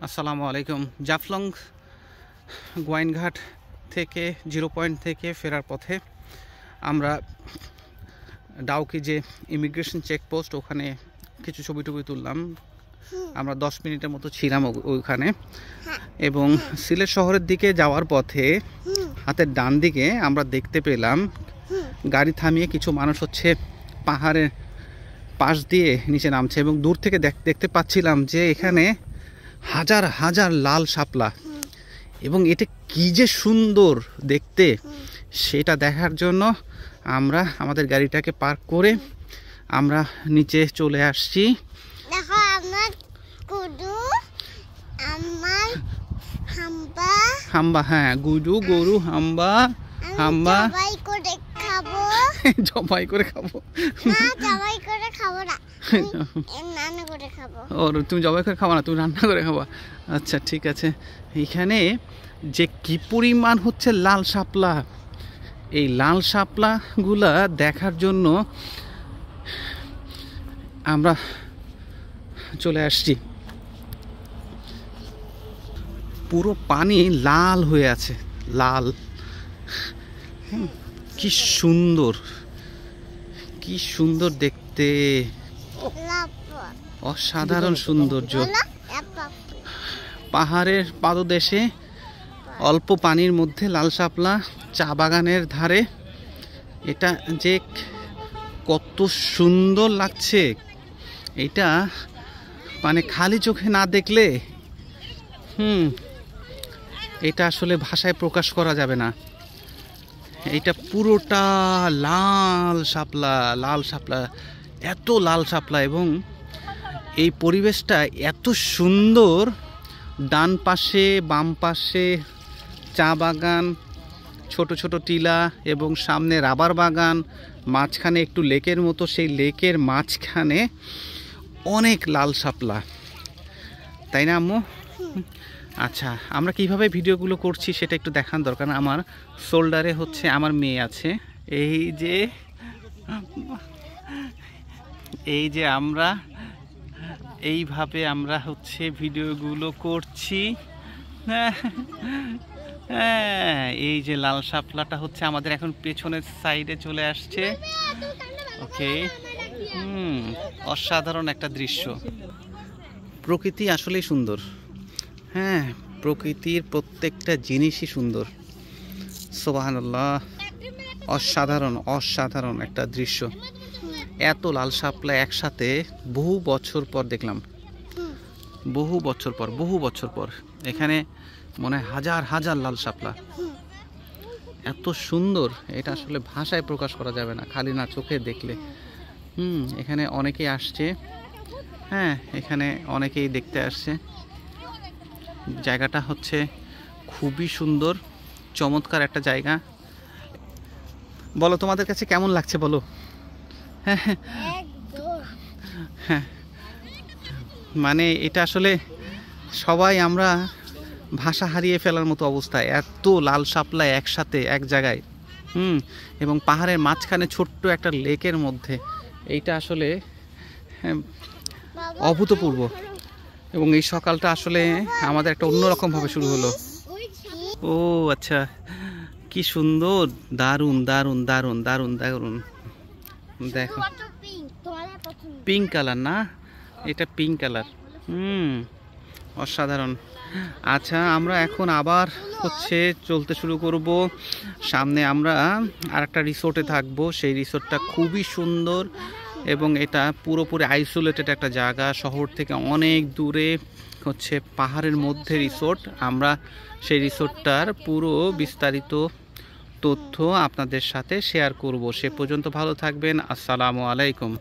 আসসালামু আলাইকুম। জাফলং গোয়াইনঘাট থেকে জিরো পয়েন্ট থেকে ফেরার পথে আমরা ডাউকি যে ইমিগ্রেশন চেকপোস্ট ওখানে কিছু ছবি টবি তুললাম। আমরা 10 মিনিটের মতো ছিলাম ওইখানে, এবং সিলেট শহরের দিকে যাওয়ার পথে হাতের ডান দিকে আমরা দেখতে পেলাম গাড়ি থামিয়ে কিছু মানুষ পাহাড়ের পাশ দিয়ে নিচে নামছে, এবং দূর থেকে দেখতে পাচ্ছিলাম যে এখানে হাজার হাজার লাল শাপলা, এবং এটা কি যে সুন্দর দেখতে সেটা দেখার জন্য আমরা আমাদের গাড়িটাকে পার্ক করে আমরা নিচে চলে আসছি। দেখো আমার গরু, আমার হাম্বা হাম্বা, হ্যাঁ গুরু গরু হাম্বা হাম্বা জবাই করে খাবো। জবাই করে খাবো না, জবাই করে খাবো না, রান্না করে খাবো। ও তুমি জবাই করে খাবো না, তুমি রান্না করে খাবো। আচ্ছা ঠিক আছে। এইখানে যে কি পরিমাণ লাল শাপলা, এই লাল শাপলাগুলা দেখার জন্য আমরা চলে আসছি। পুরো পানি লাল হয়ে আছে, লাল। কি সুন্দর, কি সুন্দর দেখতে, অসাধারণ সৌন্দর্য। পাহাড়ের পাদদেশে অল্প পানির মধ্যে লাল শাপলা, চা বাগানের ধারে, এটা যে কত সুন্দর লাগছে এটা মানে খালি চোখে না দেখলে এটা আসলে ভাষায় প্রকাশ করা যাবে না। এটা পুরোটা লাল শাপলা, লাল শাপলা, এত লাল শাপলা, এবং এই পরিবেশটা এত সুন্দর। ডান পাশে বাম পাশে চা বাগান, ছোট ছোট টিলা, এবং সামনে রাবার বাগান, মাঝখানে একটু লেকের মতো, সেই লেকের মাঝখানে অনেক লাল শাপলা, তাই না আম্মু? আচ্ছা, আমরা কিভাবে ভিডিওগুলো করছি সেটা একটু দেখান দরকার। আমার শোল্ডারে আমার মেয়ে আছে, এই যে আমরা এইভাবে আমরা ভিডিওগুলো করছি। এই যে লাল শাপলাটা আমাদের এখন পেছনের সাইডে চলে আসছে। ওকে, অসাধারণ একটা দৃশ্য। প্রকৃতি আসলেই সুন্দর। হ্যাঁ, প্রকৃতির প্রত্যেকটা জিনিসই সুন্দর। সুবহানাল্লাহ, অসাধারণ অসাধারণ একটা দৃশ্য। এত লাল শাপলা একসাথে বহু বছর পর দেখলাম, বহু বছর পর এখানে মনে হয় হাজার হাজার লাল শাপলা। এত সুন্দর, এটা আসলে ভাষায় প্রকাশ করা যাবে না, খালি না চোখে দেখলে। এখানে অনেকেই আসছে, হ্যাঁ এখানে অনেকেই দেখতে আসছে। জায়গাটা খুবই সুন্দর, চমৎকার একটা জায়গা। বলো তোমাদের কাছে কেমন লাগছে বলো। হ্যাঁ, মানে এটা আসলে সবাই আমরা ভাষা হারিয়ে ফেলার মতো অবস্থা। এত লাল শাপলা একসাথে এক জায়গায়, এবং পাহাড়ের মাঝখানে ছোট্ট একটা লেকের মধ্যে, এইটা আসলে অভূতপূর্ব। এবং এই সকালটা আসলে আমাদের একটা অন্যরকম ভাবে শুরু হলো। ও আচ্ছা, কি সুন্দর, দারুণ দারুণ দারুণ দারুণ দারুণ। দেখো, পিঙ্ক কালার না, এটা পিঙ্ক কালার। অসাধারণ। আচ্ছা, আমরা এখন আবার চলতে শুরু করব। সামনে আমরা আরেকটা রিসোর্টে থাকবো। সেই রিসোর্টটা খুবই সুন্দর, এবং এটা পুরোপুরি আইসোলেটেড একটা জায়গা, শহর থেকে অনেক দূরে, পাহাড়ের মধ্যে রিসোর্ট। আমরা সেই রিসোর্টটার পুরো বিস্তারিত তথ্য আপনাদের সাথে শেয়ার করব। সে পর্যন্ত ভালো থাকবেন। আসসালামু আলাইকুম।